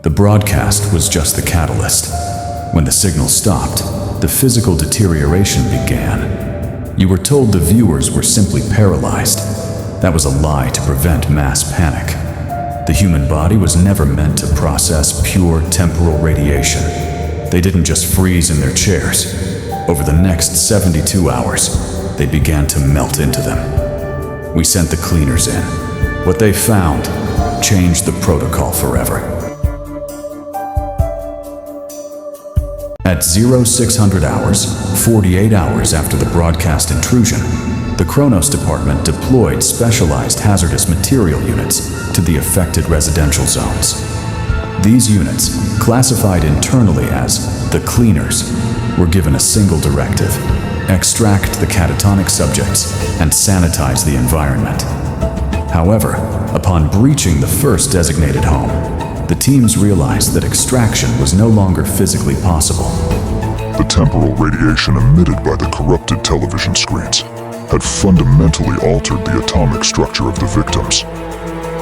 The broadcast was just the catalyst. When the signal stopped, the physical deterioration began. You were told the viewers were simply paralyzed. That was a lie to prevent mass panic. The human body was never meant to process pure temporal radiation. They didn't just freeze in their chairs. Over the next 72 hours, they began to melt into them. We sent the cleaners in. What they found changed the protocol forever. At 0600 hours, 48 hours after the broadcast intrusion, the Chronos department deployed specialized hazardous material units to the affected residential zones. These units, classified internally as the cleaners, were given a single directive: extract the catatonic subjects and sanitize the environment. However, upon breaching the first designated home, the teams realized that extraction was no longer physically possible. The temporal radiation emitted by the corrupted television screens had fundamentally altered the atomic structure of the victims.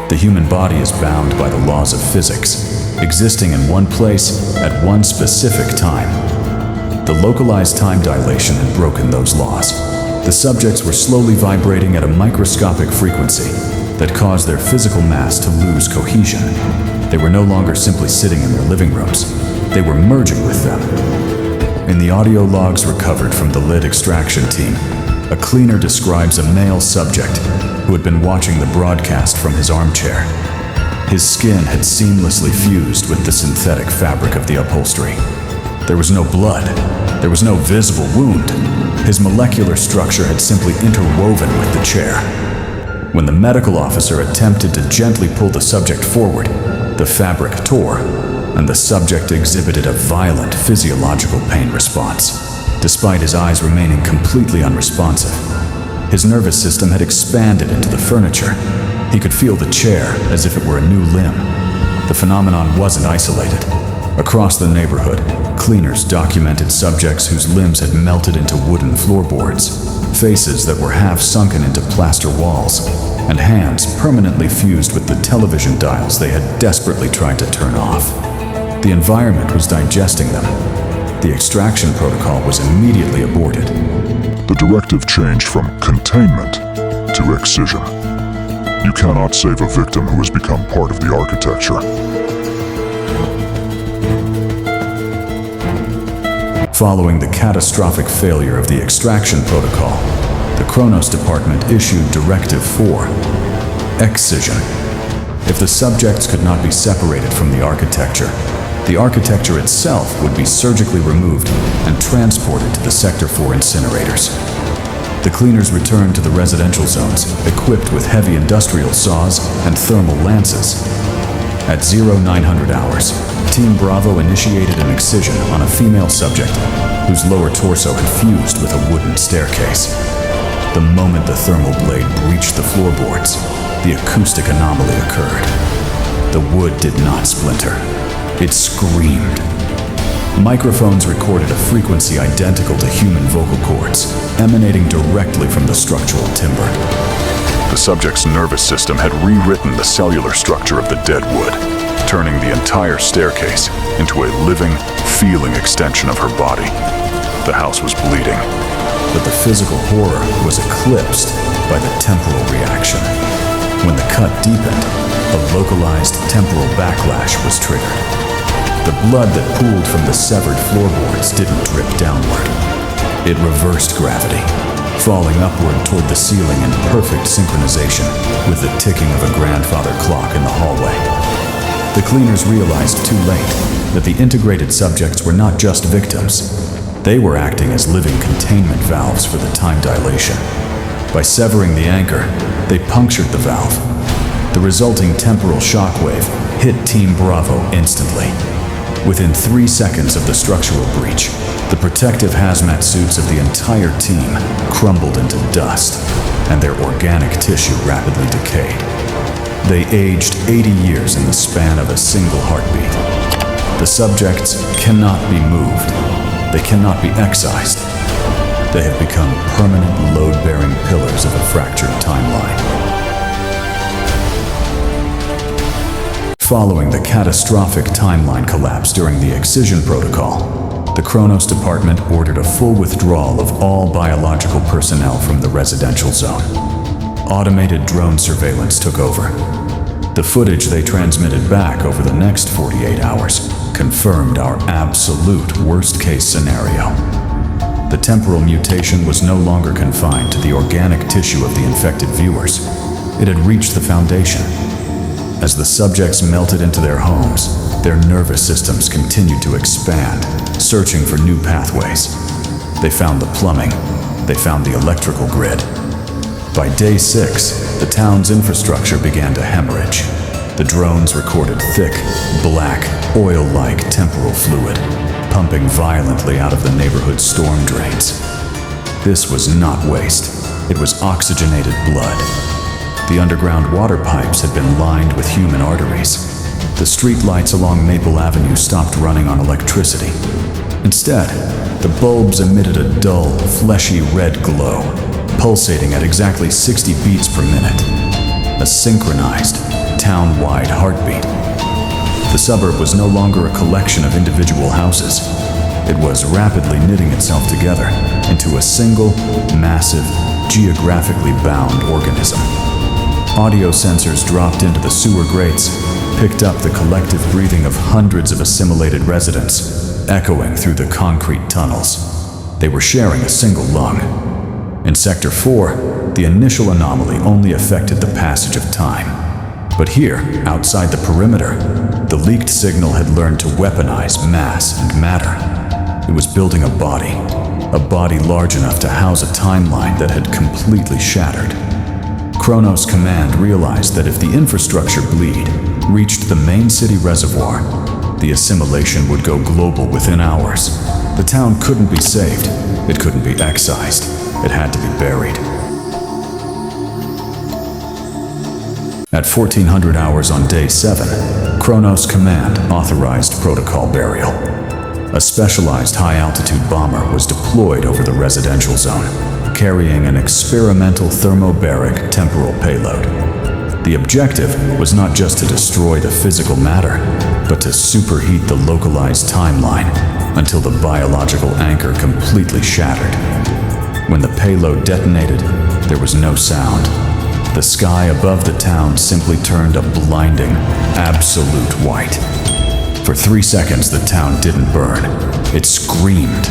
The human body is bound by the laws of physics, existing in one place at one specific time. The localized time dilation had broken those laws. The subjects were slowly vibrating at a microscopic frequency that caused their physical mass to lose cohesion. They were no longer simply sitting in their living rooms. They were merging with them. In the audio logs recovered from the lid extraction team, a cleaner describes a male subject who had been watching the broadcast from his armchair. His skin had seamlessly fused with the synthetic fabric of the upholstery. There was no blood. There was no visible wound. His molecular structure had simply interwoven with the chair. When the medical officer attempted to gently pull the subject forward, the fabric tore, and the subject exhibited a violent physiological pain response, despite his eyes remaining completely unresponsive. His nervous system had expanded into the furniture. He could feel the chair as if it were a new limb. The phenomenon wasn't isolated. Across the neighborhood, cleaners documented subjects whose limbs had melted into wooden floorboards, faces that were half sunken into plaster walls, and hands permanently fused with the television dials they had desperately tried to turn off. The environment was digesting them. The extraction protocol was immediately aborted. The directive changed from containment to excision. You cannot save a victim who has become part of the architecture. Following the catastrophic failure of the extraction protocol, the Chronos department issued Directive 4, Excision. If the subjects could not be separated from the architecture itself would be surgically removed and transported to the Sector 4 incinerators. The cleaners returned to the residential zones, equipped with heavy industrial saws and thermal lances. At 0900 hours, Team Bravo initiated an excision on a female subject whose lower torso had fused with a wooden staircase. The moment the thermal blade breached the floorboards, the acoustic anomaly occurred. The wood did not splinter. It screamed. Microphones recorded a frequency identical to human vocal cords, emanating directly from the structural timber. The subject's nervous system had rewritten the cellular structure of the dead wood, turning the entire staircase into a living, feeling extension of her body. The house was bleeding. But the physical horror was eclipsed by the temporal reaction. When the cut deepened, a localized temporal backlash was triggered. The blood that pooled from the severed floorboards didn't drip downward. It reversed gravity, falling upward toward the ceiling in perfect synchronization with the ticking of a grandfather clock in the hallway. The cleaners realized too late that the integrated subjects were not just victims. They were acting as living containment valves for the time dilation. By severing the anchor, they punctured the valve. The resulting temporal shockwave hit Team Bravo instantly. Within 3 seconds of the structural breach, the protective hazmat suits of the entire team crumbled into dust, and their organic tissue rapidly decayed. They aged 80 years in the span of a single heartbeat. The subjects cannot be moved. They cannot be excised. They have become permanent load-bearing pillars of a fractured timeline. Following the catastrophic timeline collapse during the Excision Protocol, the Chronos Department ordered a full withdrawal of all biological personnel from the residential zone. Automated drone surveillance took over. The footage they transmitted back over the next 48 hours confirmed our absolute worst-case scenario. The temporal mutation was no longer confined to the organic tissue of the infected viewers. It had reached the foundation. As the subjects melted into their homes, their nervous systems continued to expand, searching for new pathways. They found the plumbing. They found the electrical grid. By day 6, the town's infrastructure began to hemorrhage. The drones recorded thick, black, oil-like temporal fluid, pumping violently out of the neighborhood's storm drains. This was not waste. It was oxygenated blood. The underground water pipes had been lined with human arteries. The street lights along Maple Avenue stopped running on electricity. Instead, the bulbs emitted a dull, fleshy red glow, pulsating at exactly 60 beats per minute. A synchronized, town-wide heartbeat. The suburb was no longer a collection of individual houses. It was rapidly knitting itself together into a single, massive, geographically bound organism. Audio sensors dropped into the sewer grates, picked up the collective breathing of hundreds of assimilated residents, echoing through the concrete tunnels. They were sharing a single lung. In Sector 4, the initial anomaly only affected the passage of time. But here, outside the perimeter, the leaked signal had learned to weaponize mass and matter. It was building a body large enough to house a timeline that had completely shattered. Chronos Command realized that if the infrastructure bleed reached the main city reservoir, the assimilation would go global within hours. The town couldn't be saved. It couldn't be excised. It had to be buried. At 1400 hours on day 7, Chronos Command authorized protocol burial. A specialized high-altitude bomber was deployed over the residential zone, carrying an experimental thermobaric temporal payload. The objective was not just to destroy the physical matter, but to superheat the localized timeline until the biological anchor completely shattered. When the payload detonated, there was no sound. The sky above the town simply turned a blinding, absolute white. For 3 seconds, the town didn't burn. It screamed.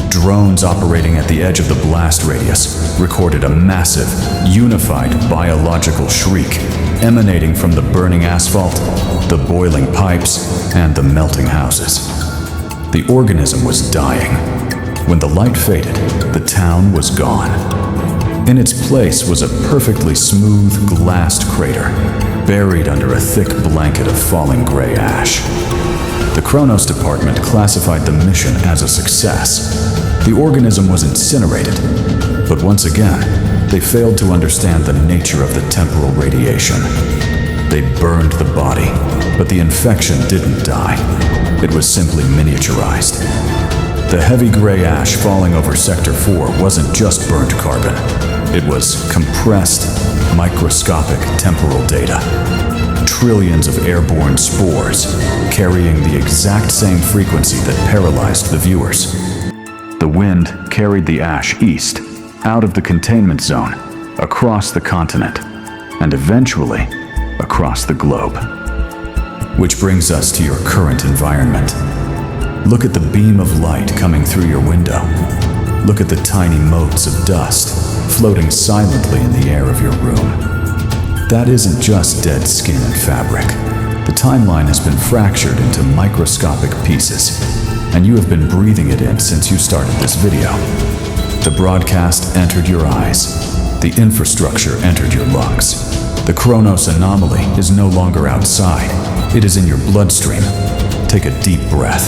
Drones operating at the edge of the blast radius recorded a massive, unified biological shriek emanating from the burning asphalt, the boiling pipes, and the melting houses. The organism was dying. When the light faded, the town was gone. In its place was a perfectly smooth, glassed crater, buried under a thick blanket of falling gray ash. The Chronos Department classified the mission as a success. The organism was incinerated, but once again, they failed to understand the nature of the temporal radiation. They burned the body, but the infection didn't die. It was simply miniaturized. The heavy gray ash falling over Sector 4 wasn't just burnt carbon. It was compressed, microscopic temporal data. Trillions of airborne spores, carrying the exact same frequency that paralyzed the viewers. The wind carried the ash east, out of the containment zone, across the continent, and eventually across the globe. Which brings us to your current environment. Look at the beam of light coming through your window. Look at the tiny motes of dust floating silently in the air of your room. That isn't just dead skin and fabric. The timeline has been fractured into microscopic pieces, and you have been breathing it in since you started this video. The broadcast entered your eyes. The infrastructure entered your lungs. The Chronos anomaly is no longer outside. It is in your bloodstream. Take a deep breath.